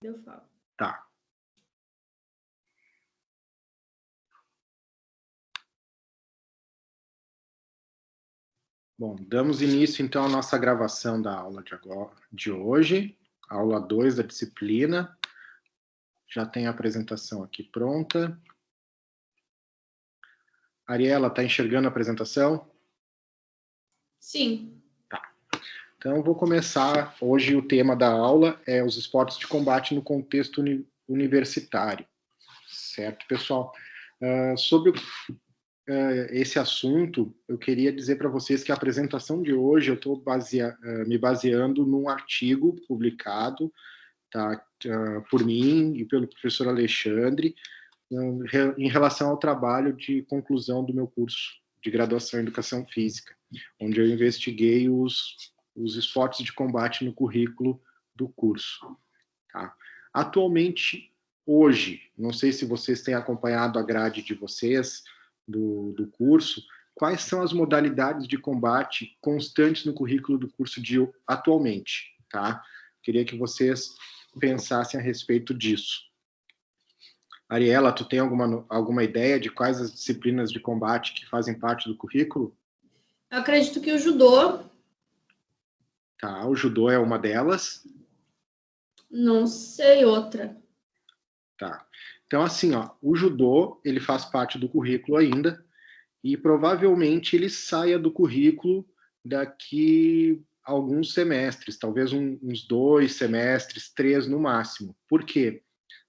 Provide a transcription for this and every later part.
Eu falo. Tá. Bom, damos início então à nossa gravação da aula de hoje, aula 2 da disciplina. Já tem a apresentação aqui pronta. Ariela, está enxergando a apresentação? Sim. Tá. Então, eu vou começar. Hoje o tema da aula é os esportes de combate no contexto universitário. Certo, pessoal? Sobre esse assunto, eu queria dizer para vocês que a apresentação de hoje eu estou me baseando num artigo publicado, tá, por mim e pelo professor Alexandre, em relação ao trabalho de conclusão do meu curso de graduação em Educação Física, onde eu investiguei os esportes de combate no currículo do curso. Tá? Atualmente, hoje, não sei se vocês têm acompanhado a grade de vocês, do curso, quais são as modalidades de combate constantes no currículo do curso atualmente, tá? Queria que vocês pensassem a respeito disso. Ariela, tu tem alguma ideia de quais as disciplinas de combate que fazem parte do currículo? Eu acredito que o judô. Tá, o judô é uma delas. Não sei outra. Tá. Então, assim, ó, o judô, ele faz parte do currículo ainda, e provavelmente ele saia do currículo daqui a alguns semestres, talvez uns 2 semestres, 3 no máximo. Por quê?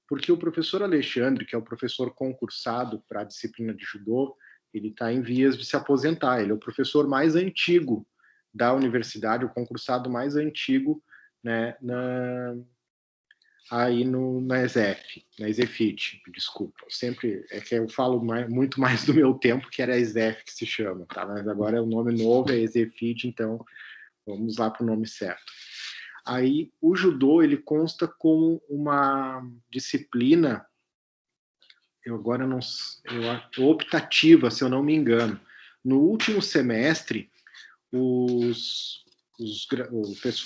Porque o professor Alexandre, que é o professor concursado para a disciplina de judô, ele está em vias de se aposentar. Ele é o professor mais antigo da universidade, o concursado mais antigo, né, aí na ESEF, na ESEFIT, desculpa. Sempre é que eu falo muito mais do meu tempo, que era a ESEF que se chama, tá? Mas agora o nome novo é ESEFIT, então vamos lá para o nome certo. Aí o judô, ele consta como uma disciplina, optativa, se eu não me engano. No último semestre,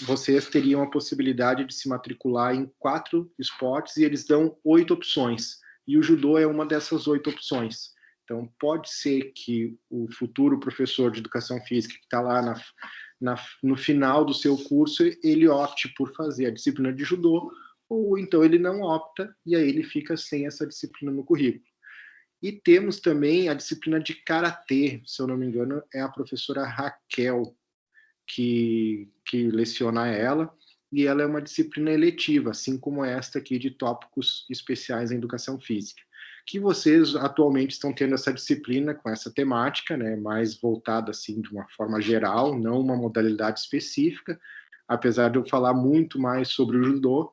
vocês teriam a possibilidade de se matricular em 4 esportes e eles dão 8 opções. E o judô é uma dessas 8 opções. Então, pode ser que o futuro professor de educação física, que está lá no final do seu curso, ele opte por fazer a disciplina de judô, ou então ele não opta e aí ele fica sem essa disciplina no currículo. E temos também a disciplina de karatê, se eu não me engano, é a professora Raquel que leciona ela, e ela é uma disciplina eletiva, assim como esta aqui de tópicos especiais em educação física, que vocês atualmente estão tendo essa disciplina com essa temática, né, mais voltada assim de uma forma geral, não uma modalidade específica, apesar de eu falar muito mais sobre o judô,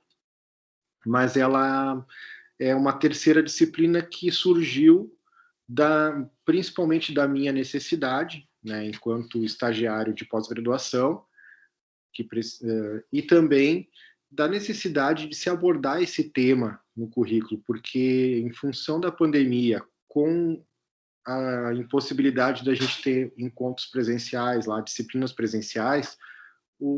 mas ela é uma terceira disciplina que surgiu principalmente da minha necessidade, né, enquanto estagiário de pós-graduação, e também da necessidade de se abordar esse tema no currículo, porque em função da pandemia, com a impossibilidade da gente ter encontros presenciais, lá, disciplinas presenciais,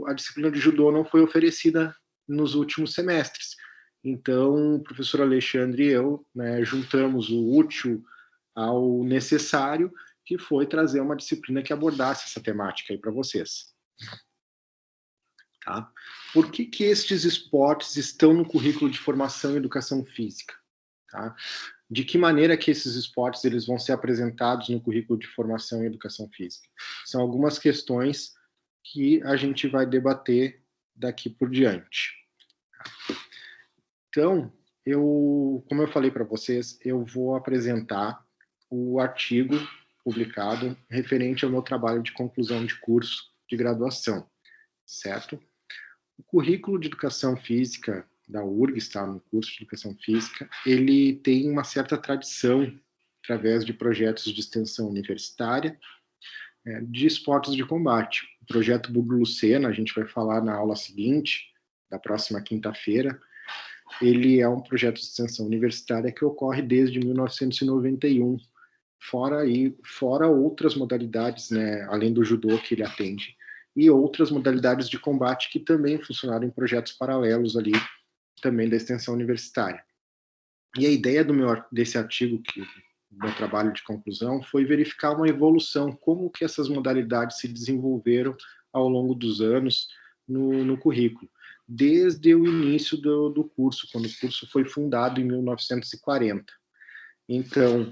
a disciplina de judô não foi oferecida nos últimos semestres. Então, o professor Alexandre e eu, né, juntamos o útil ao necessário, que foi trazer uma disciplina que abordasse essa temática aí para vocês. Tá? Por que estes esportes estão no currículo de formação em educação física? Tá? De que maneira que esses esportes eles vão ser apresentados no currículo de formação em educação física? São algumas questões que a gente vai debater daqui por diante. Então, como eu falei para vocês, eu vou apresentar o artigo publicado referente ao meu trabalho de conclusão de curso de graduação, certo? O currículo de educação física da URGS, tá, no curso de educação física, ele tem uma certa tradição através de projetos de extensão universitária, de esportes de combate. O projeto Buglo Lucena, a gente vai falar na aula seguinte, da próxima quinta-feira, ele é um projeto de extensão universitária que ocorre desde 1991, fora outras modalidades, né, além do judô que ele atende, e outras modalidades de combate que também funcionaram em projetos paralelos ali, também da extensão universitária. E a ideia desse artigo, do meu trabalho de conclusão, foi verificar uma evolução, como que essas modalidades se desenvolveram ao longo dos anos no currículo, desde o início do curso, quando o curso foi fundado em 1940. Então,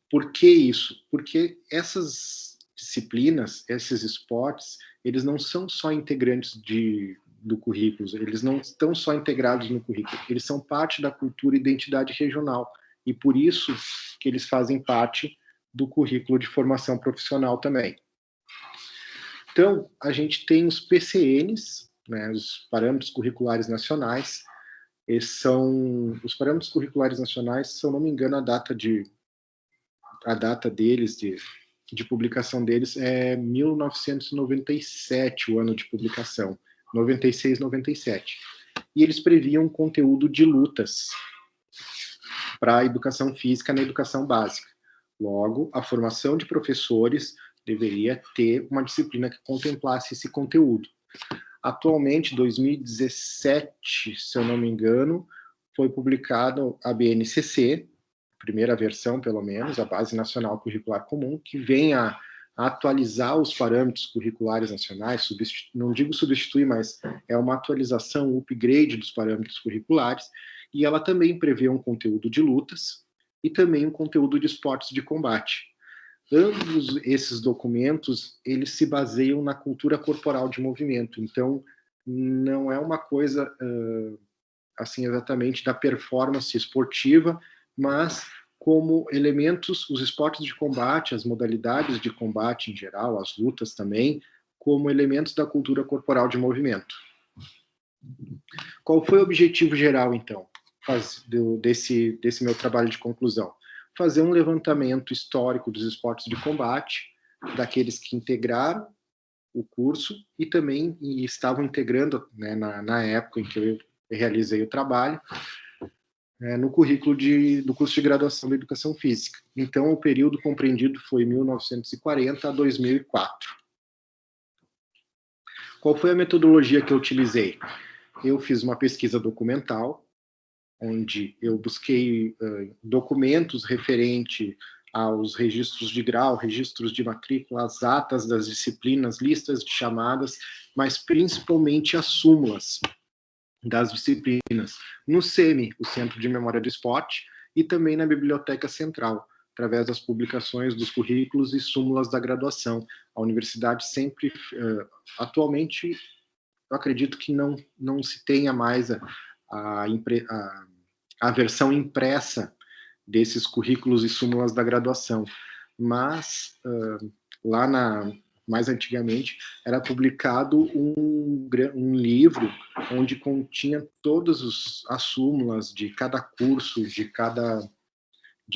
por que isso? Porque essas disciplinas, esses esportes, eles não são só integrantes do currículo, eles não estão só integrados no currículo, eles são parte da cultura e identidade regional, e por isso que eles fazem parte do currículo de formação profissional também. Então, a gente tem os PCNs, né, os Parâmetros Curriculares Nacionais. Os Parâmetros Curriculares Nacionais, se eu não me engano, a data deles, de publicação deles, é 1997, o ano de publicação, 96, 97. E eles previam conteúdo de lutas para a educação física na educação básica. Logo, a formação de professores deveria ter uma disciplina que contemplasse esse conteúdo. Atualmente, 2017, se eu não me engano, foi publicado a BNCC, primeira versão, pelo menos, a Base Nacional Curricular Comum, que vem a atualizar os parâmetros curriculares nacionais, não digo substituir, mas é uma atualização, um upgrade dos parâmetros curriculares, e ela também prevê um conteúdo de lutas e também um conteúdo de esportes de combate. Ambos esses documentos, eles se baseiam na cultura corporal de movimento, então não é uma coisa assim exatamente da performance esportiva, mas como elementos, os esportes de combate, as modalidades de combate em geral, as lutas também, como elementos da cultura corporal de movimento. Qual foi o objetivo geral, então, desse meu trabalho de conclusão? Fazer um levantamento histórico dos esportes de combate, daqueles que integraram o curso e também estavam integrando, né, na época em que eu realizei o trabalho, no currículo do curso de graduação da Educação Física. Então, o período compreendido foi 1940 a 2004. Qual foi a metodologia que eu utilizei? Eu fiz uma pesquisa documental, onde eu busquei documentos referentes aos registros de grau, registros de matrícula, as atas das disciplinas, listas de chamadas, mas principalmente as súmulas das disciplinas, no CEME, o Centro de Memória do Esporte, e também na Biblioteca Central, através das publicações dos currículos e súmulas da graduação. A universidade sempre, atualmente, eu acredito que não se tenha mais a versão impressa desses currículos e súmulas da graduação, mas lá mais antigamente, era publicado um livro onde continha todas as súmulas de cada curso, de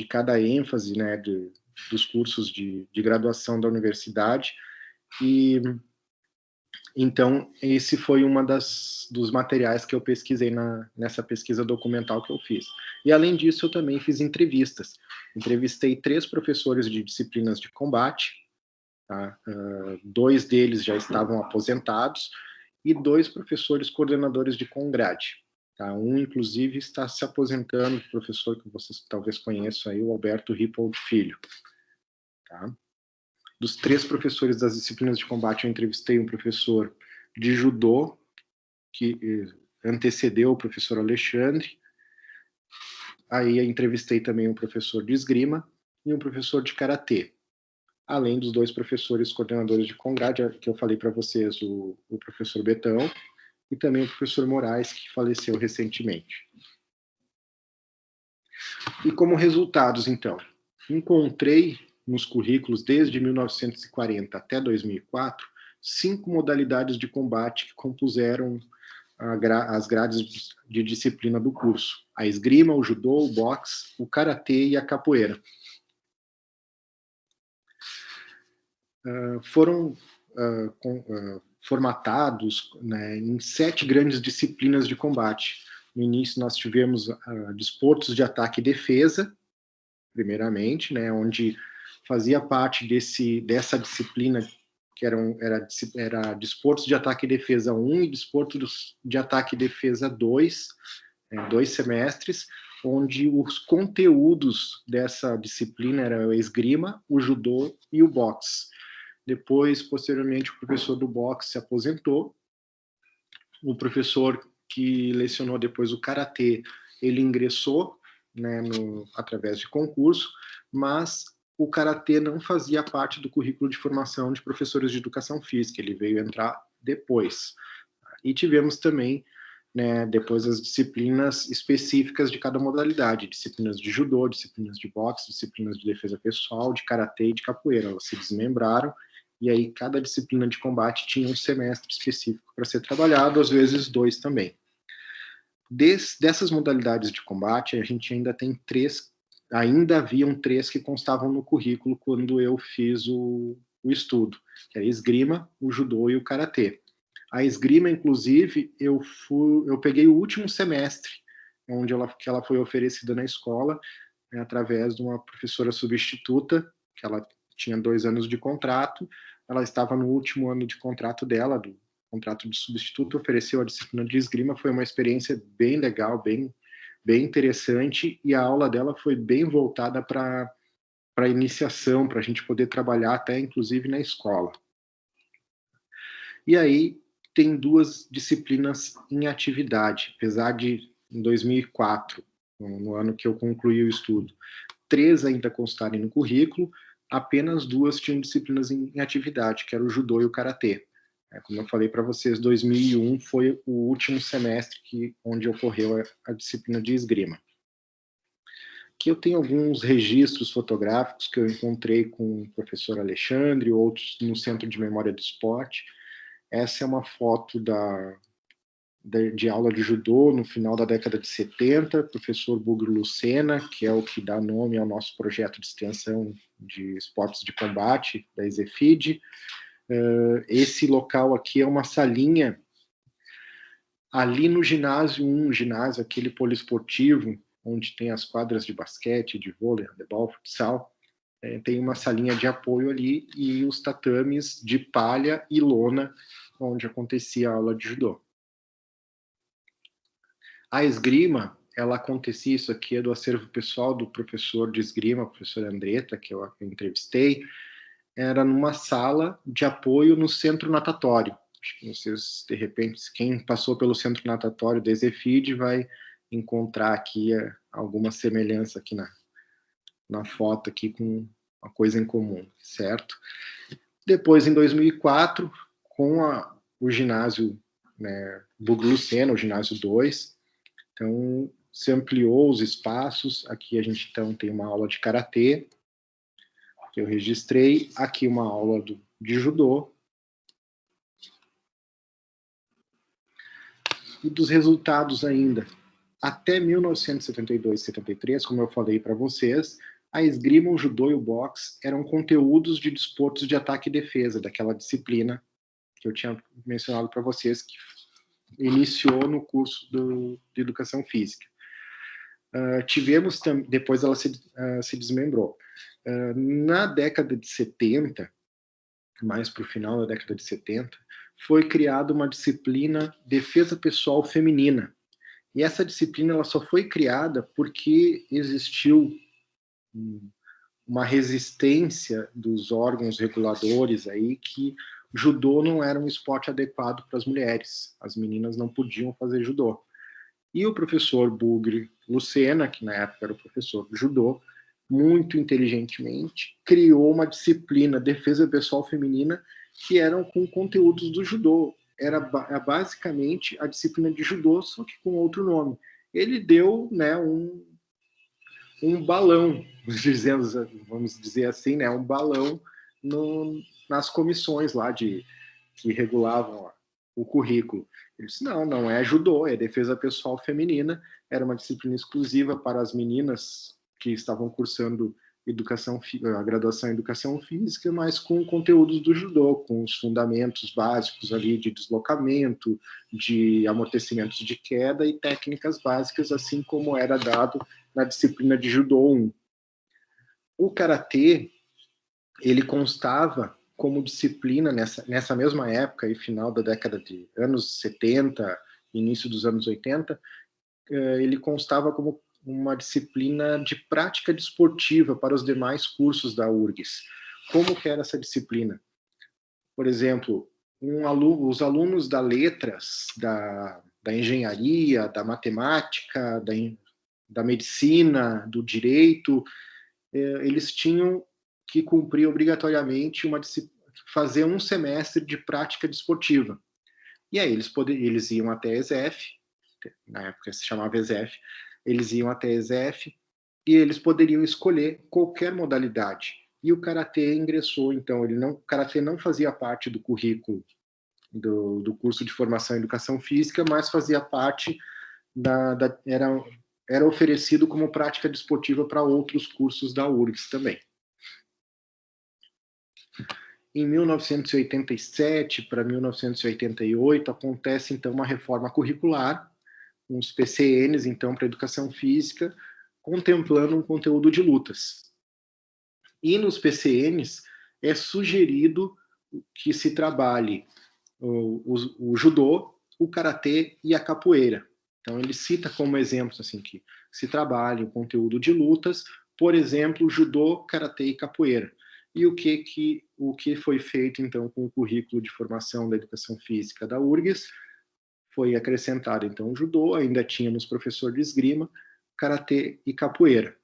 cada ênfase, né, dos cursos de graduação da universidade. E então esse foi dos materiais que eu pesquisei nessa pesquisa documental que eu fiz. E além disso, eu também fiz entrevistas. Entrevistei 3 professores de disciplinas de combate. Tá? 2 deles já estavam aposentados e 2 professores coordenadores de Congrade. Tá? Um, inclusive, está se aposentando, professor que vocês talvez conheçam aí, o Alberto Rippold Filho. Tá? Dos 3 professores das disciplinas de combate, eu entrevistei um professor de judô, que antecedeu o professor Alexandre. Aí eu entrevistei também um professor de esgrima e um professor de karatê, além dos 2 professores coordenadores de Congrade, que eu falei para vocês, o professor Betão e também o professor Moraes, que faleceu recentemente. E como resultados, então, encontrei nos currículos, desde 1940 até 2004, 5 modalidades de combate que compuseram as grades de disciplina do curso: a esgrima, o judô, o boxe, o karatê e a capoeira. Foram formatados, né, em 7 grandes disciplinas de combate. No início nós tivemos desportos de ataque e defesa, primeiramente, né, onde fazia parte dessa disciplina que era desportos de ataque e defesa 1 e desportos de ataque e defesa 2, 2 semestres, onde os conteúdos dessa disciplina eram a esgrima, o judô e o boxe. Depois, posteriormente, o professor do boxe se aposentou. O professor que lecionou depois o karatê, ele ingressou, né, através de concurso, mas o karatê não fazia parte do currículo de formação de professores de educação física, ele veio entrar depois. E tivemos também, né, depois as disciplinas específicas de cada modalidade, disciplinas de judô, disciplinas de boxe, disciplinas de defesa pessoal, de karatê e de capoeira. Elas se desmembraram, e aí cada disciplina de combate tinha um semestre específico para ser trabalhado, às vezes 2 também. Dessas modalidades de combate, a gente ainda tem 3, ainda haviam 3 que constavam no currículo quando eu fiz o estudo, que era a esgrima, o judô e o karatê. A esgrima, inclusive, eu peguei o último semestre, que ela foi oferecida na escola, né, através de uma professora substituta, que ela tinha 2 anos de contrato, ela estava no último ano de contrato dela, do contrato de substituto, ofereceu a disciplina de esgrima, foi uma experiência bem legal, bem interessante, e a aula dela foi bem voltada para a iniciação, para a gente poder trabalhar até, inclusive, na escola. E aí, tem 2 disciplinas em atividade, apesar de, em 2004, no ano que eu concluí o estudo, 3 ainda constarem no currículo, apenas 2 tinham disciplinas em atividade, que era o judô e o karatê. Como eu falei para vocês, 2001 foi o último semestre onde ocorreu a disciplina de esgrima. Aqui eu tenho alguns registros fotográficos que eu encontrei com o professor Alexandre, outros no Centro de Memória do Esporte. Essa é uma foto de aula de judô no final da década de 70, professor Bugre Lucena, que é o que dá nome ao nosso projeto de extensão de esportes de combate da EZFID. Esse local aqui é uma salinha ali no ginásio 1, ginásio aquele poliesportivo, onde tem as quadras de basquete, de vôlei, handebol, futsal. Tem uma salinha de apoio ali e os tatames de palha e lona, onde acontecia a aula de judô. A esgrima, ela acontecia, isso aqui é do acervo pessoal do professor de esgrima, professor Andretta, que eu entrevistei, era numa sala de apoio no centro natatório. Acho que vocês, de repente, quem passou pelo centro natatório da EZFID vai encontrar aqui alguma semelhança aqui na foto, aqui com uma coisa em comum, certo? Depois, em 2004, com o ginásio, né, Bugre Lucena, o ginásio 2, então se ampliou os espaços. Aqui a gente então tem uma aula de karatê, que eu registrei, aqui uma aula de judô. E dos resultados ainda, até 1972, 73, como eu falei para vocês, a esgrima, o judô e o boxe eram conteúdos de desportos de ataque e defesa, daquela disciplina que eu tinha mencionado para vocês, que iniciou no curso de educação física. Tivemos, depois ela se desmembrou. Na década de 70, mais para o final da década de 70, foi criada uma disciplina defesa pessoal feminina. E essa disciplina ela só foi criada porque existiu uma resistência dos órgãos reguladores aí que judô não era um esporte adequado para as mulheres. As meninas não podiam fazer judô. E o professor Bugre Lucena, que na época era o professor de judô, muito inteligentemente criou uma disciplina defesa pessoal feminina que eram com conteúdos do judô. Era basicamente a disciplina de judô, só que com outro nome. Ele deu, né, um balão, vamos dizer assim, né, um balão nas comissões lá que regulavam o currículo. Ele disse, não é judô, é defesa pessoal feminina, era uma disciplina exclusiva para as meninas que estavam cursando a graduação em educação física, mas com conteúdos do judô, com os fundamentos básicos ali de deslocamento, de amortecimentos de queda e técnicas básicas, assim como era dado na disciplina de judô 1. O karatê, ele constava como disciplina, nessa mesma época, aí, final da década de anos 70, início dos anos 80, ele constava como uma disciplina de prática desportiva para os demais cursos da URGS. Como que era essa disciplina? Por exemplo, os alunos da letras, da engenharia, da matemática, da medicina, do direito, eles tinham que cumprir obrigatoriamente fazer um semestre de prática desportiva. E aí eles iam até a ESEF, na época se chamava ESEF, eles iam até a ESEF e eles poderiam escolher qualquer modalidade. E o karatê ingressou, então, o karatê não fazia parte do currículo do curso de formação em educação física, mas fazia parte era oferecido como prática desportiva para outros cursos da URGS também. Em 1987 para 1988 acontece então uma reforma curricular, uns PCNs então para educação física, contemplando um conteúdo de lutas. E nos PCNs é sugerido que se trabalhe o judô, o karatê e a capoeira. Então ele cita como exemplos assim que se trabalhe o conteúdo de lutas, por exemplo, judô, karatê e capoeira. E o que foi feito então com o currículo de formação da educação física da URGS? Foi acrescentado então o judô, ainda tínhamos professor de esgrima, karatê e capoeira.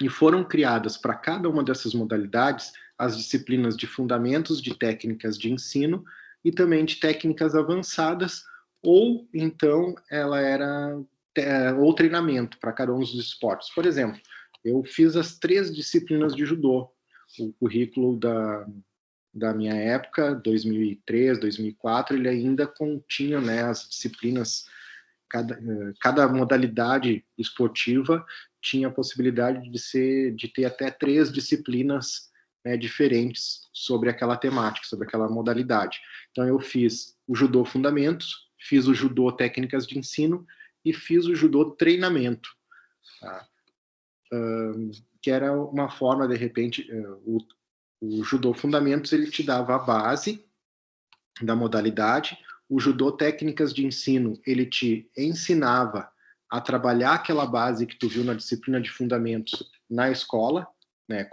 E foram criadas para cada uma dessas modalidades as disciplinas de fundamentos de técnicas de ensino e também de técnicas avançadas, ou então ela era ou treinamento para cada um dos esportes. Por exemplo, eu fiz as 3 disciplinas de judô, o currículo da minha época, 2003, 2004, ele ainda continha, né, as disciplinas, cada modalidade esportiva tinha a possibilidade de ter até 3 disciplinas, né, diferentes sobre aquela temática, sobre aquela modalidade. Então eu fiz o judô fundamentos, fiz o judô técnicas de ensino e fiz o judô treinamento, tá? Que era uma forma, de repente, o judô fundamentos ele te dava a base da modalidade, o judô técnicas de ensino ele te ensinava a trabalhar aquela base que tu viu na disciplina de fundamentos na escola, né,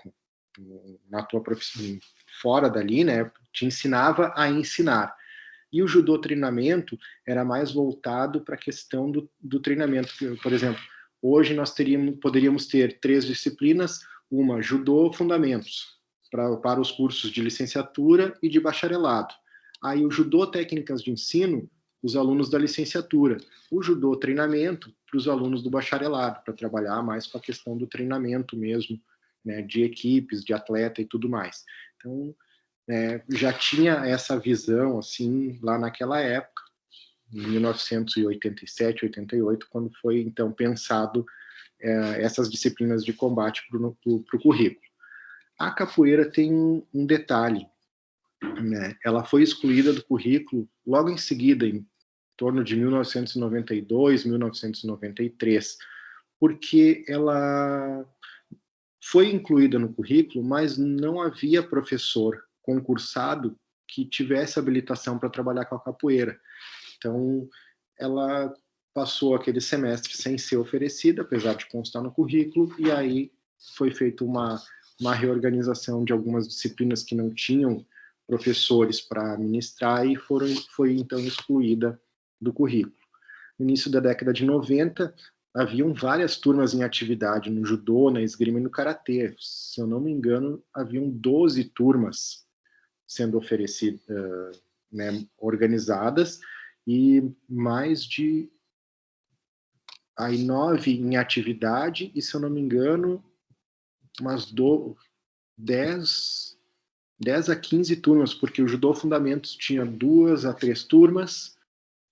na tua profissão, fora dali, né, te ensinava a ensinar. E o judô treinamento era mais voltado para a questão do treinamento. Por exemplo, hoje nós poderíamos ter 3 disciplinas, uma judô fundamentos, para os cursos de licenciatura e de bacharelado. Aí o judô técnicas de ensino, os alunos da licenciatura. O judô treinamento para os alunos do bacharelado, para trabalhar mais com a questão do treinamento mesmo, né, de equipes, de atleta e tudo mais. Então, já tinha essa visão, assim, lá naquela época, em 1987, 88, quando foi, então, pensado essas disciplinas de combate para o currículo. A capoeira tem um detalhe, né? Ela foi excluída do currículo logo em seguida, em torno de 1992, 1993, porque ela foi incluída no currículo, mas não havia professor concursado que tivesse habilitação para trabalhar com a capoeira. Então, ela passou aquele semestre sem ser oferecida, apesar de constar no currículo, e aí foi feita uma reorganização de algumas disciplinas que não tinham professores para ministrar e foi então excluída do currículo. No início da década de 90, haviam várias turmas em atividade no judô, na esgrima e no karatê. Se eu não me engano, haviam 12 turmas sendo oferecidas, né, organizadas, e mais de 9 em atividade, e se eu não me engano, umas 10 a 15 turmas, porque o judô fundamentos tinha 2 a 3 turmas,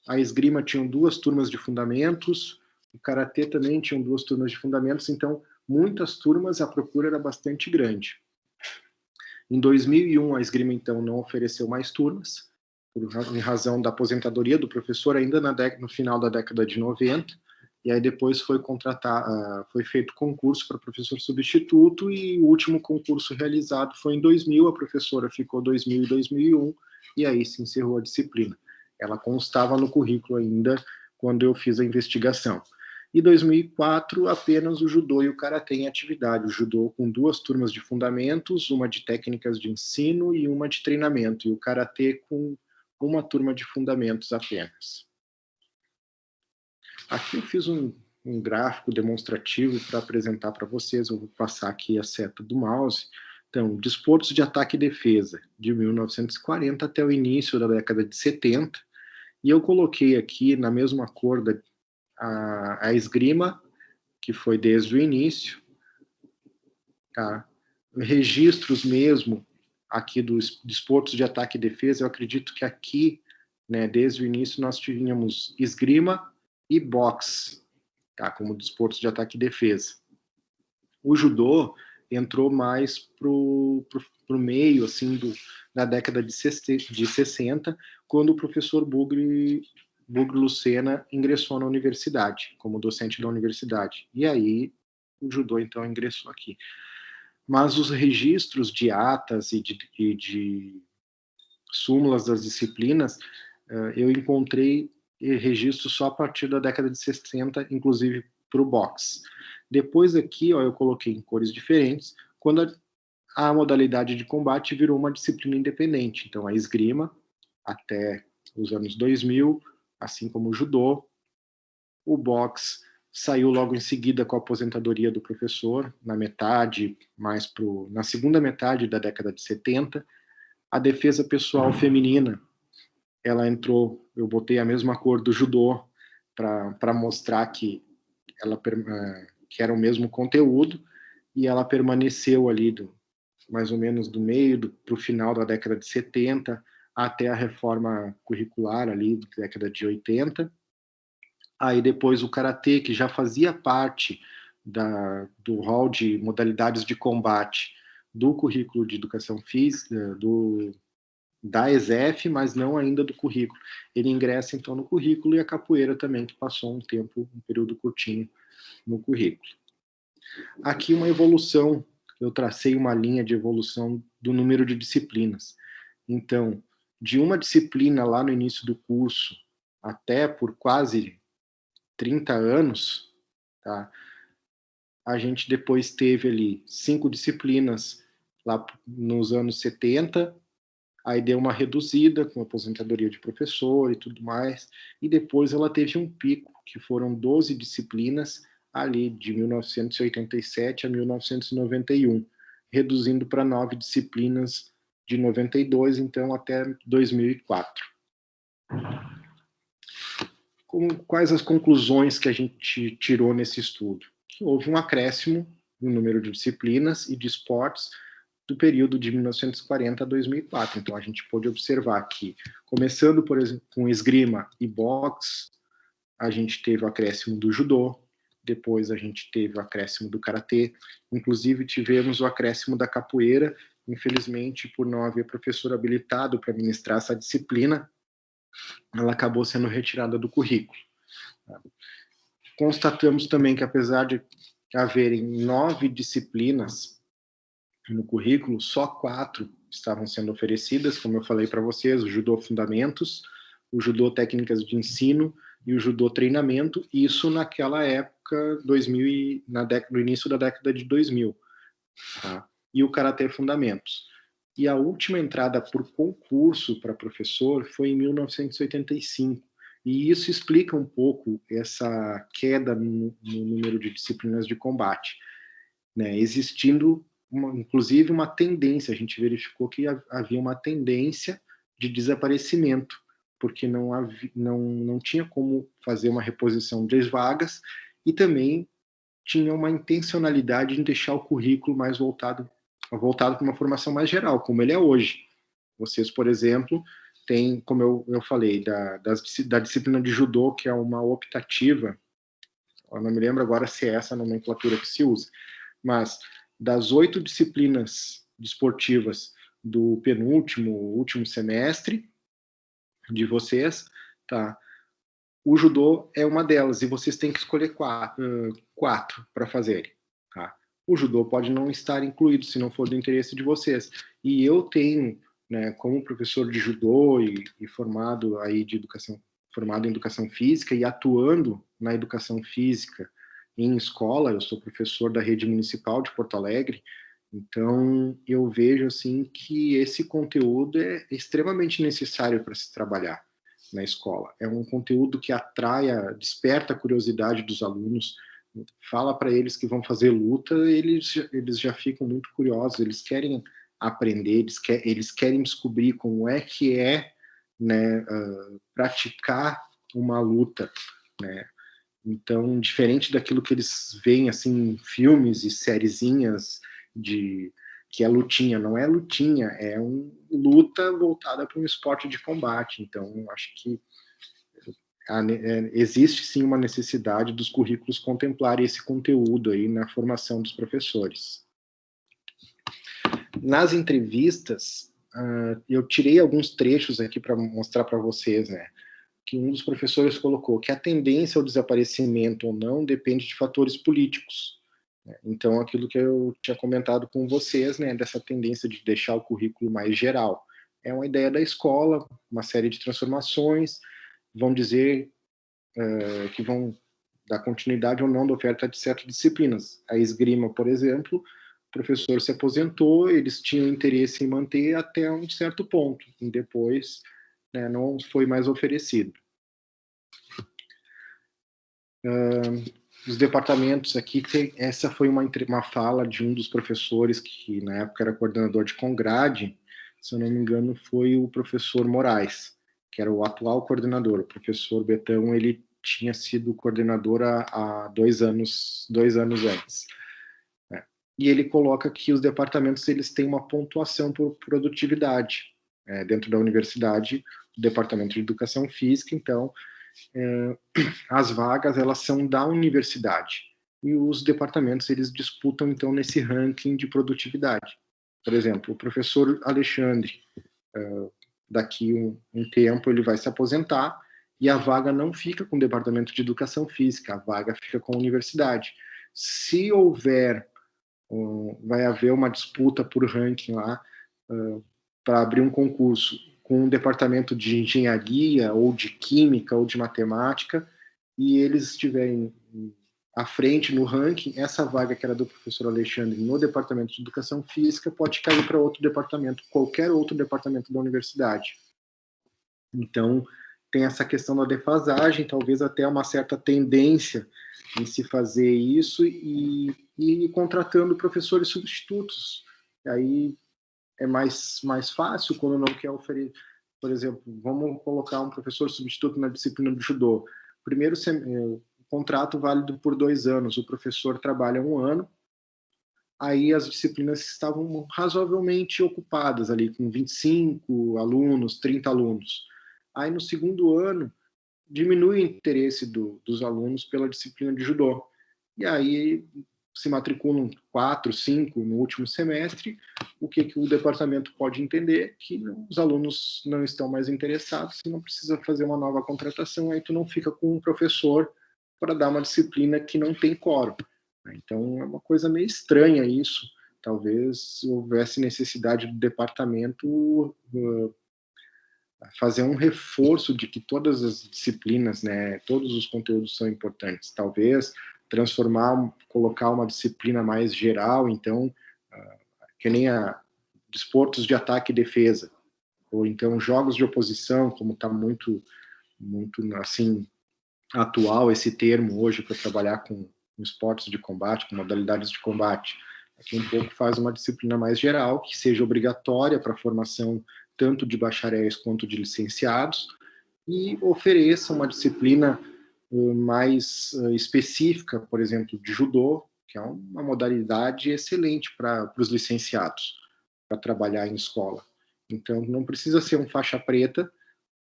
a esgrima tinha 2 turmas de fundamentos, o karatê também tinha 2 turmas de fundamentos, então muitas turmas, a procura era bastante grande. Em 2001, a esgrima, então, não ofereceu mais turmas, em razão da aposentadoria do professor, ainda no final da década de 90, e aí depois foi feito concurso para professor substituto, e o último concurso realizado foi em 2000, a professora ficou 2000 e 2001, e aí se encerrou a disciplina. Ela constava no currículo ainda quando eu fiz a investigação. E 2004, apenas o judô e o karatê em atividade. O judô com 2 turmas de fundamentos, uma de técnicas de ensino e uma de treinamento, e o karatê com uma turma de fundamentos apenas. Aqui eu fiz um gráfico demonstrativo para apresentar para vocês. Eu vou passar aqui a seta do mouse. Então, desportos de ataque e defesa, de 1940 até o início da década de 70, e eu coloquei aqui na mesma cor a esgrima, que foi desde o início, tá? Registros mesmo aqui dos desportos de ataque e defesa, eu acredito que aqui, né, desde o início, nós tínhamos esgrima e boxe, tá, como desportos de ataque e defesa. O judô entrou mais pro meio, assim, da década de 60, quando o professor Bugre Lucena ingressou na universidade, como docente da universidade. E aí o judô, então, ingressou aqui. Mas os registros de atas e de súmulas das disciplinas, eu encontrei registros só a partir da década de 60, inclusive para o boxe. Depois aqui, ó, eu coloquei em cores diferentes, quando a modalidade de combate virou uma disciplina independente. Então, a esgrima, até os anos 2000, assim como o judô. O boxe saiu logo em seguida com a aposentadoria do professor, na segunda metade da década de 70. A defesa pessoal feminina, ela entrou, eu botei a mesma cor do judô para mostrar que que era o mesmo conteúdo, e ela permaneceu ali mais ou menos do meio para o final da década de 70 até a reforma curricular ali da década de 80. Aí depois o karatê, que já fazia parte do rol de modalidades de combate do currículo de educação física, da ESEF, mas não ainda do currículo. Ele ingressa então no currículo, e a capoeira também, que passou um período curtinho no currículo. Aqui uma evolução, eu tracei uma linha de evolução do número de disciplinas. Então, de uma disciplina lá no início do curso, até por quase 30 anos, tá? A gente depois teve ali 5 disciplinas lá nos anos 70, aí deu uma reduzida com a aposentadoria de professor e tudo mais, e depois ela teve um pico, que foram 12 disciplinas ali de 1987 a 1991, reduzindo para 9 disciplinas de 92, então até 2004. Quais as conclusões que a gente tirou nesse estudo? Que houve um acréscimo no número de disciplinas e de esportes do período de 1940 a 2004. Então, a gente pôde observar que, começando, por exemplo, com esgrima e boxe, a gente teve o acréscimo do judô, depois a gente teve o acréscimo do karatê, inclusive tivemos o acréscimo da capoeira. Infelizmente, por não haver professor habilitado para ministrar essa disciplina, ela acabou sendo retirada do currículo. Constatamos também que, apesar de haverem 9 disciplinas no currículo, só 4 estavam sendo oferecidas, como eu falei para vocês: o judô fundamentos, o judô técnicas de ensino e o judô treinamento, isso naquela época, no início da década de 2000, tá? E o karatê fundamentos. E a última entrada por concurso para professor foi em 1985. E isso explica um pouco essa queda no número de disciplinas de combate, né? Existindo, inclusive, uma tendência, a gente verificou que havia uma tendência de desaparecimento, porque não tinha como fazer uma reposição das vagas, e também tinha uma intencionalidade em deixar o currículo mais voltado para uma formação mais geral, como ele é hoje. Vocês, por exemplo, têm, como eu falei, da disciplina de judô, que é uma optativa, eu não me lembro agora se é essa a nomenclatura que se usa, mas das 8 disciplinas desportivas do último semestre de vocês, tá? O judô é uma delas, e vocês têm que escolher quatro para fazerem. Tá? O judô pode não estar incluído, se não for do interesse de vocês. E eu tenho, né, como professor de judô e formado aí de educação, formado em educação física e atuando na educação física em escola, eu sou professor da rede municipal de Porto Alegre, então eu vejo assim que esse conteúdo é extremamente necessário para se trabalhar na escola. É um conteúdo que desperta a curiosidade dos alunos, fala para eles que vão fazer luta, eles já ficam muito curiosos, eles querem aprender, eles querem descobrir como é que é, né, praticar uma luta, né? Então, diferente daquilo que eles veem assim em filmes e sériezinhas de que é lutinha, não é lutinha, é uma luta voltada para um esporte de combate. Então, acho que existe sim uma necessidade dos currículos contemplarem esse conteúdo aí na formação dos professores. Nas entrevistas, eu tirei alguns trechos aqui para mostrar para vocês, né? Que um dos professores colocou que a tendência ao desaparecimento ou não depende de fatores políticos. Então, aquilo que eu tinha comentado com vocês, né, dessa tendência de deixar o currículo mais geral. É uma ideia da escola, uma série de transformações, vão dizer que vão dar continuidade ou não da oferta de certas disciplinas. A esgrima, por exemplo, o professor se aposentou, eles tinham interesse em manter até um certo ponto, e depois, né, não foi mais oferecido. Os departamentos aqui, essa foi uma fala de um dos professores que na época era coordenador de Congrade, se eu não me engano foi o professor Moraes, que era o atual coordenador. O professor Betão, ele tinha sido coordenador há 2 anos antes, né? E ele coloca que os departamentos eles têm uma pontuação por produtividade, dentro da universidade, o departamento de educação física, então as vagas elas são da universidade e os departamentos eles disputam então nesse ranking de produtividade. Por exemplo, o professor Alexandre, daqui um tempo ele vai se aposentar e a vaga não fica com o departamento de educação física, a vaga fica com a universidade. Se houver, vai haver uma disputa por ranking lá para abrir um concurso com um departamento de engenharia ou de química ou de matemática e eles estiverem à frente no ranking, essa vaga que era do professor Alexandre no departamento de educação física pode cair para outro departamento, qualquer outro departamento da universidade. Então, tem essa questão da defasagem, talvez até uma certa tendência em se fazer isso e contratando professores substitutos. Aí é mais fácil quando não quer oferecer. Por exemplo, vamos colocar um professor substituto na disciplina do judô. Primeiro, o contrato válido por 2 anos, o professor trabalha 1 ano, aí as disciplinas estavam razoavelmente ocupadas ali, com 25 alunos, 30 alunos. Aí no segundo ano, diminui o interesse dos alunos pela disciplina de judô. E aí se matriculam 4, 5 no último semestre, o que o departamento pode entender? Que os alunos não estão mais interessados, e não precisa fazer uma nova contratação, aí tu não fica com um professor para dar uma disciplina que não tem quórum. Então é uma coisa meio estranha isso, talvez houvesse necessidade do departamento fazer um reforço de que todas as disciplinas, né, todos os conteúdos são importantes. Talvez colocar uma disciplina mais geral, então, que nem desportos de ataque e defesa, ou então jogos de oposição, como está muito, assim, atual esse termo hoje para trabalhar com esportes de combate, com modalidades de combate. Aqui um pouco faz uma disciplina mais geral, que seja obrigatória para a formação tanto de bacharéis quanto de licenciados, e ofereça uma disciplina mais específica, por exemplo, de judô, que é uma modalidade excelente para os licenciados, para trabalhar em escola. Então, não precisa ser um faixa preta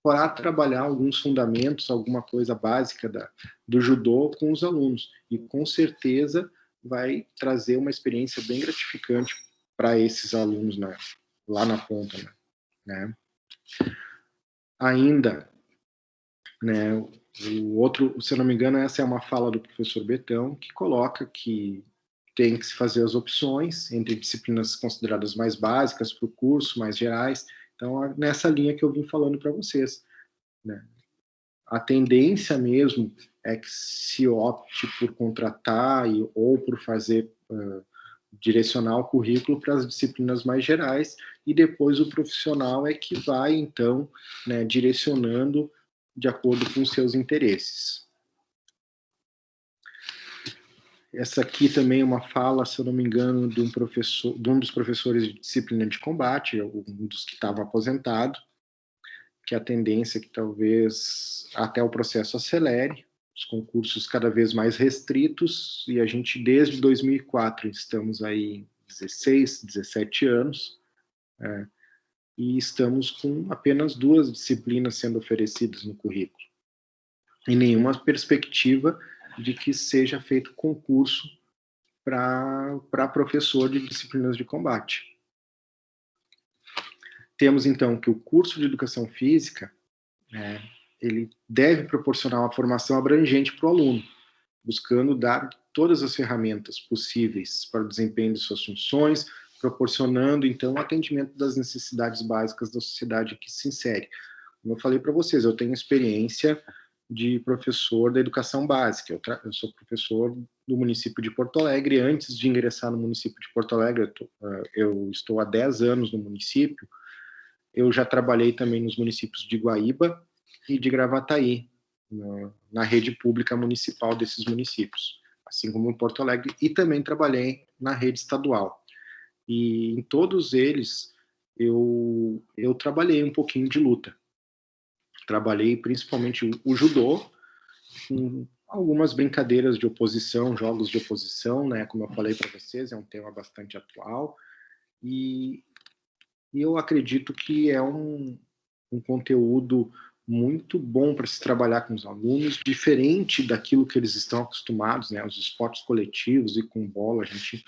para trabalhar alguns fundamentos, alguma coisa básica do judô com os alunos. E, com certeza, vai trazer uma experiência bem gratificante para esses alunos, né, lá na ponta, né? Ainda, né? O outro, se eu não me engano, essa é uma fala do professor Betão, que coloca que tem que se fazer as opções entre disciplinas consideradas mais básicas para o curso, mais gerais. Então, nessa linha que eu vim falando para vocês, né? A tendência mesmo é que se opte por contratar ou por fazer direcionar o currículo para as disciplinas mais gerais, e depois o profissional é que vai, então, né, direcionando de acordo com os seus interesses. Essa aqui também é uma fala, se eu não me engano, de um dos professores de disciplina de combate, um dos que estava aposentado, que a tendência é que talvez até o processo acelere, os concursos cada vez mais restritos, e a gente desde 2004 estamos aí 16, 17 anos, e estamos com apenas 2 disciplinas sendo oferecidas no currículo, e nenhuma perspectiva de que seja feito concurso para professor de disciplinas de combate. Temos, então, que o curso de Educação Física, ele deve proporcionar uma formação abrangente para o aluno, buscando dar todas as ferramentas possíveis para o desempenho de suas funções, proporcionando, então, o atendimento das necessidades básicas da sociedade que se insere. Como eu falei para vocês, eu tenho experiência de professor da educação básica. Eu sou professor do município de Porto Alegre. Antes de ingressar no município de Porto Alegre, eu estou há 10 anos no município. Eu já trabalhei também nos municípios de Guaíba e de Gravataí, na rede pública municipal desses municípios, assim como em Porto Alegre, e também trabalhei na rede estadual. E em todos eles, eu trabalhei um pouquinho de luta. Trabalhei principalmente o judô, com algumas brincadeiras de oposição, jogos de oposição, né? Como eu falei para vocês, é um tema bastante atual. E eu acredito que é um conteúdo muito bom para se trabalhar com os alunos, diferente daquilo que eles estão acostumados, né? Os esportes coletivos e com bola, a gente...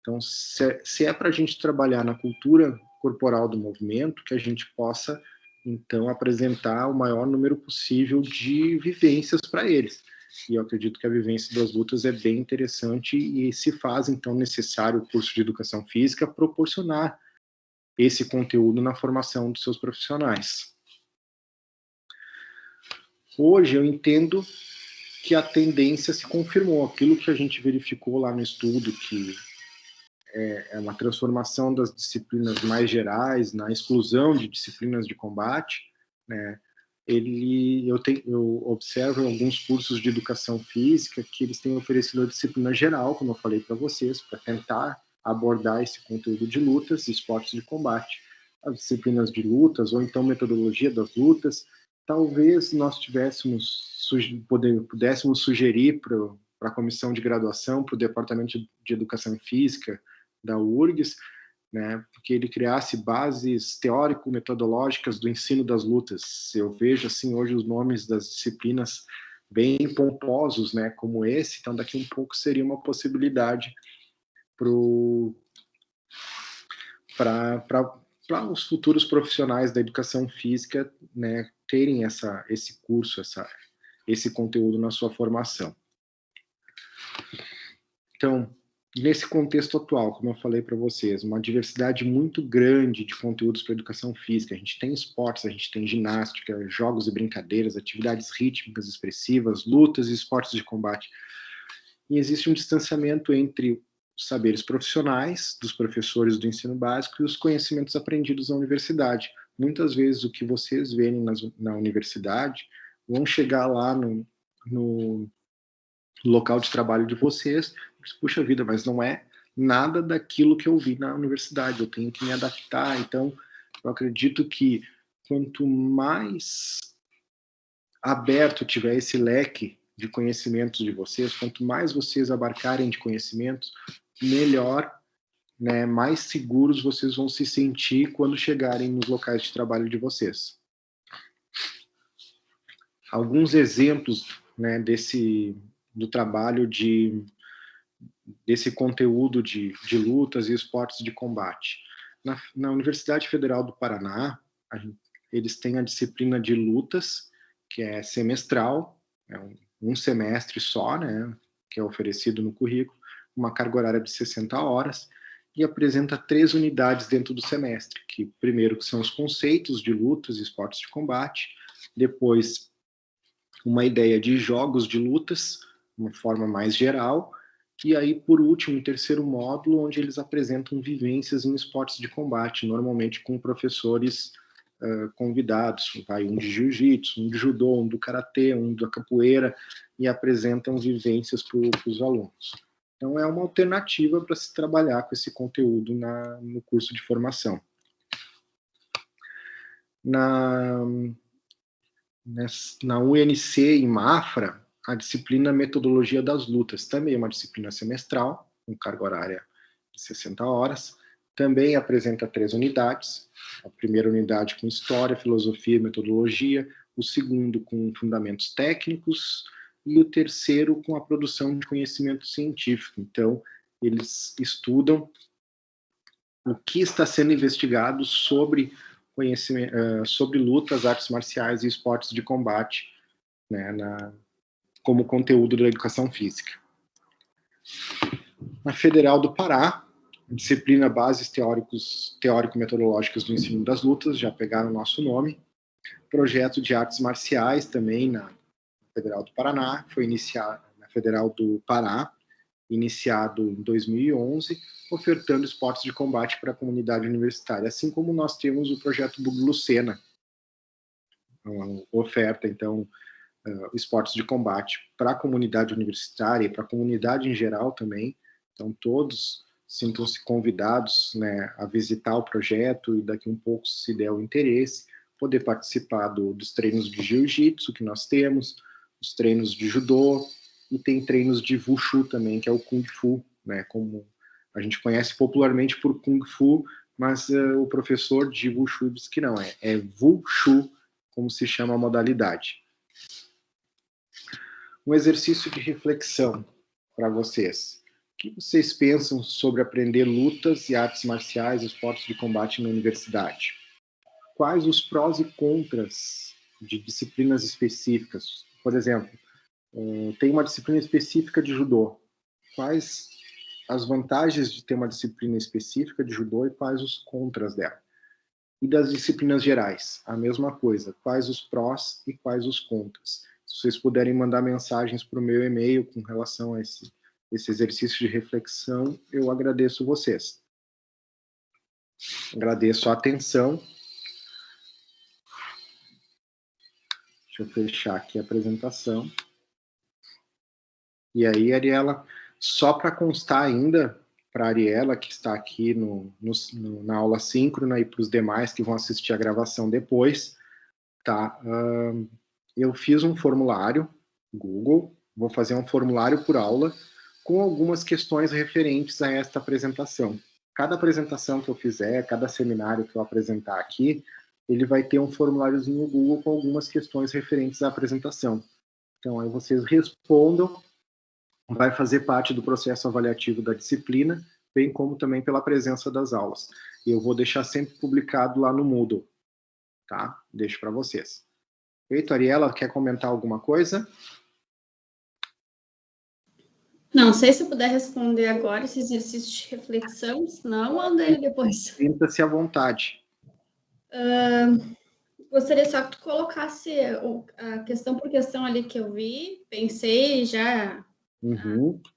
Então, se é para a gente trabalhar na cultura corporal do movimento, que a gente possa, então, apresentar o maior número possível de vivências para eles. E eu acredito que a vivência das lutas é bem interessante e se faz, então, necessário o curso de Educação Física proporcionar esse conteúdo na formação dos seus profissionais. Hoje eu entendo que a tendência se confirmou, aquilo que a gente verificou lá no estudo, que é uma transformação das disciplinas mais gerais na exclusão de disciplinas de combate, né? Eu observo em alguns cursos de educação física que eles têm oferecido a disciplina geral, como eu falei para vocês, para tentar abordar esse conteúdo de lutas e esportes de combate. As disciplinas de lutas, ou então metodologia das lutas, talvez nós pudéssemos sugerir para a comissão de graduação, para o departamento de educação física da URGS, né, porque ele criasse bases teórico-metodológicas do ensino das lutas. Eu vejo assim hoje os nomes das disciplinas bem pomposos, né, como esse, então daqui um pouco seria uma possibilidade para os futuros profissionais da educação física, né, terem esse curso, esse conteúdo na sua formação. Então, nesse contexto atual, como eu falei para vocês, uma diversidade muito grande de conteúdos para educação física. A gente tem esportes, a gente tem ginástica, jogos e brincadeiras, atividades rítmicas expressivas, lutas e esportes de combate. E existe um distanciamento entre os saberes profissionais dos professores do ensino básico e os conhecimentos aprendidos na universidade. Muitas vezes o que vocês veem na universidade vão chegar lá no local de trabalho de vocês, puxa vida, mas não é nada daquilo que eu vi na universidade, eu tenho que me adaptar. Então, eu acredito que quanto mais aberto tiver esse leque de conhecimentos de vocês, quanto mais vocês abarcarem de conhecimentos, melhor, né, mais seguros vocês vão se sentir quando chegarem nos locais de trabalho de vocês. Alguns exemplos, né, do trabalho desse conteúdo de lutas e esportes de combate. Na Universidade Federal do Paraná, eles têm a disciplina de lutas, que é semestral, é um semestre só, né, que é oferecido no currículo, uma carga horária de 60 horas, e apresenta 3 unidades dentro do semestre, que primeiro que são os conceitos de lutas e esportes de combate, depois uma ideia de jogos de lutas, uma forma mais geral, e aí, por último, um terceiro módulo, onde eles apresentam vivências em esportes de combate, normalmente com professores convidados, vai um de jiu-jitsu, um de judô, um do karatê, um da capoeira, e apresentam vivências para os alunos. Então, é uma alternativa para se trabalhar com esse conteúdo no curso de formação. Na UNC e Mafra, a disciplina Metodologia das Lutas, também é uma disciplina semestral, com carga horária de 60 horas, também apresenta 3 unidades, a primeira unidade com História, Filosofia e Metodologia, o segundo com Fundamentos Técnicos, e o terceiro com a produção de conhecimento científico. Então, eles estudam o que está sendo investigado sobre sobre lutas, artes marciais e esportes de combate, né, como conteúdo da educação física. Na Federal do Pará, disciplina Bases Teórico-Metodológicas do Ensino das Lutas, já pegaram o nosso nome. Projeto de artes marciais também na Federal do Paraná, foi iniciado na Federal do Pará, iniciado em 2011, ofertando esportes de combate para a comunidade universitária, assim como nós temos o projeto Buglucena, uma oferta, então, esportes de combate para a comunidade universitária e para a comunidade em geral também. Então, todos sintam-se convidados, né, a visitar o projeto e daqui um pouco, se der o interesse, poder participar dos treinos de jiu-jitsu que nós temos, os treinos de judô, e tem treinos de wushu também, que é o kung fu, né, como a gente conhece popularmente por kung fu, mas o professor de wushu diz que não, é wushu, como se chama a modalidade. Um exercício de reflexão para vocês. O que vocês pensam sobre aprender lutas e artes marciais, esportes de combate na universidade? Quais os prós e contras de disciplinas específicas? Por exemplo, tem uma disciplina específica de judô. Quais as vantagens de ter uma disciplina específica de judô e quais os contras dela? E das disciplinas gerais, a mesma coisa. Quais os prós e quais os contras? Se vocês puderem mandar mensagens para o meu e-mail com relação a esse exercício de reflexão, eu agradeço vocês. Agradeço a atenção. Deixa eu fechar aqui a apresentação. E aí, Ariela, só para constar ainda, para a Ariela, que está aqui na aula síncrona, e para os demais que vão assistir a gravação depois, tá? Eu fiz um formulário, Google, vou fazer um formulário por aula, com algumas questões referentes a esta apresentação. Cada apresentação que eu fizer, cada seminário que eu apresentar aqui, ele vai ter um formuláriozinho Google com algumas questões referentes à apresentação. Então, aí vocês respondam, vai fazer parte do processo avaliativo da disciplina, bem como também pela presença das aulas. E eu vou deixar sempre publicado lá no Moodle, tá? Deixo para vocês. Feito, Ariela, quer comentar alguma coisa? Não sei se eu puder responder agora esse exercício de reflexão, senão eu mando ele depois. Sinta-se à vontade. Gostaria só que tu colocasse a questão por questão ali que eu vi, pensei já,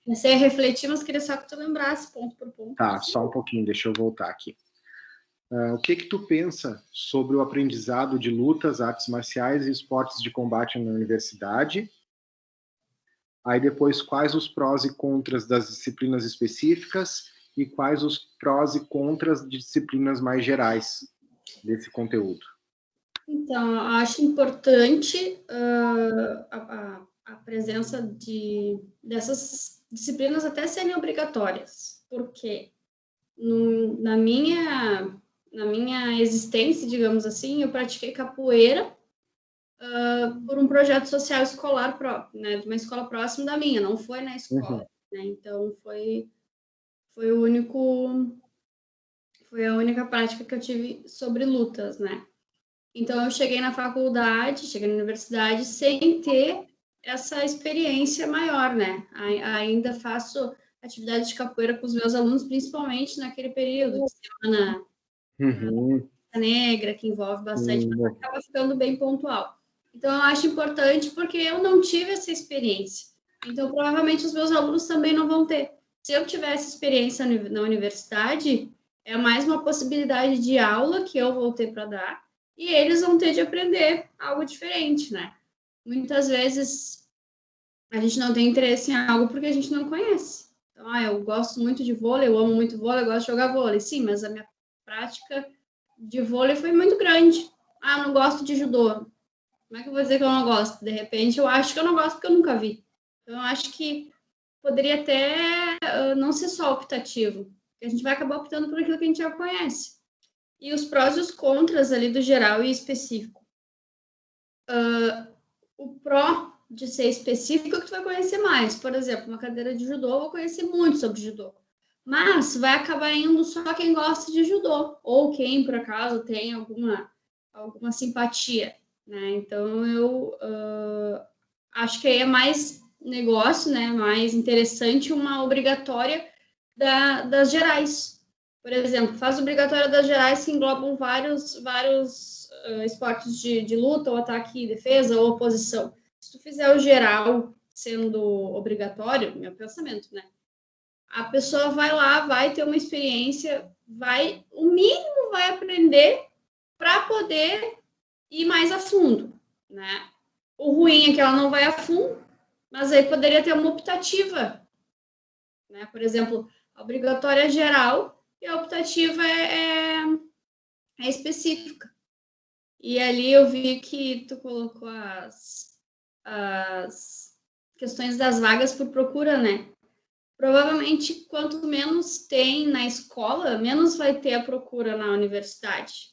comecei a refletir, mas queria só que tu lembrasse ponto por ponto. Tá, só um pouquinho, deixa eu voltar aqui. O que tu pensa sobre o aprendizado de lutas, artes marciais e esportes de combate na universidade? Aí depois, quais os prós e contras das disciplinas específicas e quais os prós e contras de disciplinas mais gerais desse conteúdo? Então, acho importante a presença dessas disciplinas até serem obrigatórias, porque na minha existência, digamos assim, eu pratiquei capoeira por um projeto social escolar próprio, né, de uma escola próxima da minha, não foi na escola, né, então foi a única prática que eu tive sobre lutas, né. Então, eu cheguei na faculdade, cheguei na universidade sem ter essa experiência maior, né? Ainda faço atividade de capoeira com os meus alunos, principalmente naquele período de semana negra, que envolve bastante, mas acaba ficando bem pontual. Então, eu acho importante porque eu não tive essa experiência. Então, provavelmente, os meus alunos também não vão ter. Se eu tivesse experiência na universidade, é mais uma possibilidade de aula que eu vou ter para dar e eles vão ter de aprender algo diferente, né? Muitas vezes a gente não tem interesse em algo porque a gente não conhece. Então, eu gosto muito de vôlei, eu amo muito vôlei, eu gosto de jogar vôlei. Sim, mas a minha prática de vôlei foi muito grande. Eu não gosto de judô. Como é que eu vou dizer que eu não gosto? De repente, eu acho que eu não gosto porque eu nunca vi. Então, eu acho que poderia até não ser só optativo. Porque a gente vai acabar optando por aquilo que a gente já conhece. E os prós e os contras ali do geral e específico. O pró de ser específico é que tu vai conhecer mais. Por exemplo, uma cadeira de judô, eu vou conhecer muito sobre judô. Mas vai acabar indo só quem gosta de judô, ou quem, por acaso, tem alguma simpatia, né? Então, eu acho que aí é mais negócio, né? Mais interessante uma obrigatória das gerais. Por exemplo, faz obrigatória das gerais que englobam vários esportes de luta, ou ataque e defesa, ou oposição. Se tu fizer o geral sendo obrigatório, meu pensamento, né? A pessoa vai lá, vai ter uma experiência, o mínimo vai aprender para poder ir mais a fundo, né? O ruim é que ela não vai a fundo, mas aí poderia ter uma optativa, né? Por exemplo, a obrigatória é geral e a optativa é específica. E ali eu vi que tu colocou as questões das vagas por procura, né? Provavelmente, quanto menos tem na escola, menos vai ter a procura na universidade.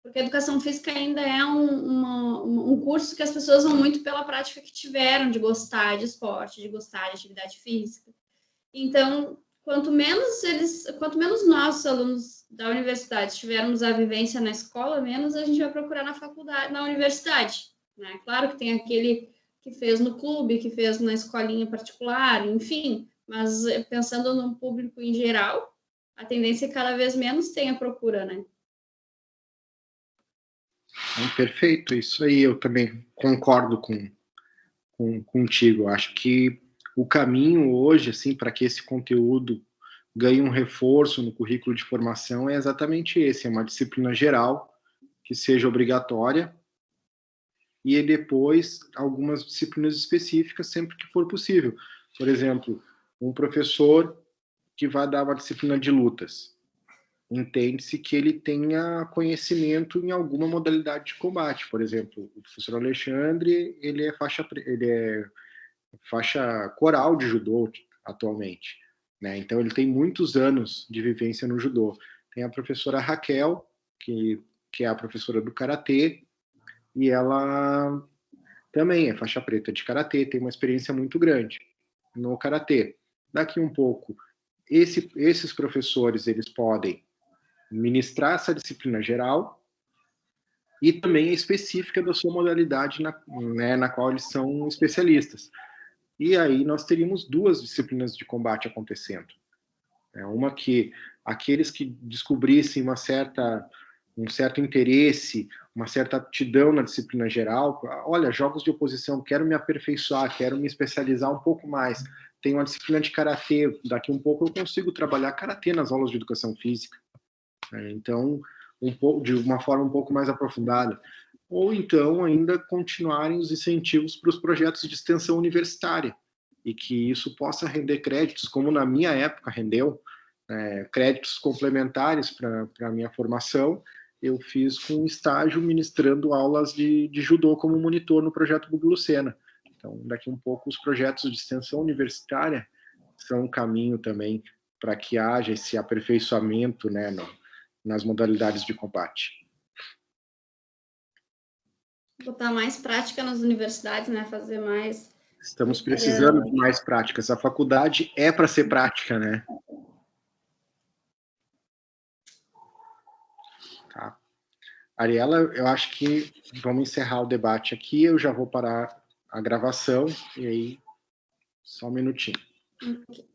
Porque a educação física ainda é um curso que as pessoas vão muito pela prática que tiveram, de gostar de esporte, de gostar de atividade física. Então, quanto menos nós, alunos da universidade, tivermos a vivência na escola, menos a gente vai procurar na faculdade, na universidade, né? Claro que tem aquele que fez no clube, que fez na escolinha particular, enfim, mas pensando no público em geral, a tendência é que cada vez menos tenha procura, né? Perfeito, isso aí eu também concordo contigo. Acho que o caminho hoje, assim, para que esse conteúdo ganhe um reforço no currículo de formação é exatamente esse: é uma disciplina geral que seja obrigatória e depois algumas disciplinas específicas sempre que for possível. Por exemplo, um professor que vai dar uma disciplina de lutas, entende-se que ele tenha conhecimento em alguma modalidade de combate. Por exemplo, o professor Alexandre, ele é faixa coral de judô atualmente, né? Então ele tem muitos anos de vivência no judô. Tem a professora Raquel, que é a professora do karatê, e ela também é faixa preta de karatê, tem uma experiência muito grande no karatê. Daqui um pouco, esses professores, eles podem ministrar essa disciplina geral e também específica da sua modalidade na qual eles são especialistas. E aí nós teríamos duas disciplinas de combate acontecendo. Uma que aqueles que descobrissem um certo interesse, uma certa aptidão na disciplina geral, olha, jogos de oposição, quero me aperfeiçoar, quero me especializar um pouco mais. Tem uma disciplina de karatê, daqui um pouco eu consigo trabalhar karatê nas aulas de educação física. Então, de uma forma um pouco mais aprofundada. Ou então ainda continuarem os incentivos para os projetos de extensão universitária, e que isso possa render créditos, como na minha época rendeu, créditos complementares para a minha formação. Eu fiz com estágio ministrando aulas de judô como monitor no projeto Buglucena. Então, daqui um pouco, os projetos de extensão universitária são um caminho também para que haja esse aperfeiçoamento, né, nas modalidades de combate. Botar mais prática nas universidades, né? Fazer mais. Estamos precisando de mais práticas. A faculdade é para ser prática, né? Tá. Ariela, eu acho que vamos encerrar o debate aqui, eu já vou parar a gravação, e aí, só um minutinho. Ok.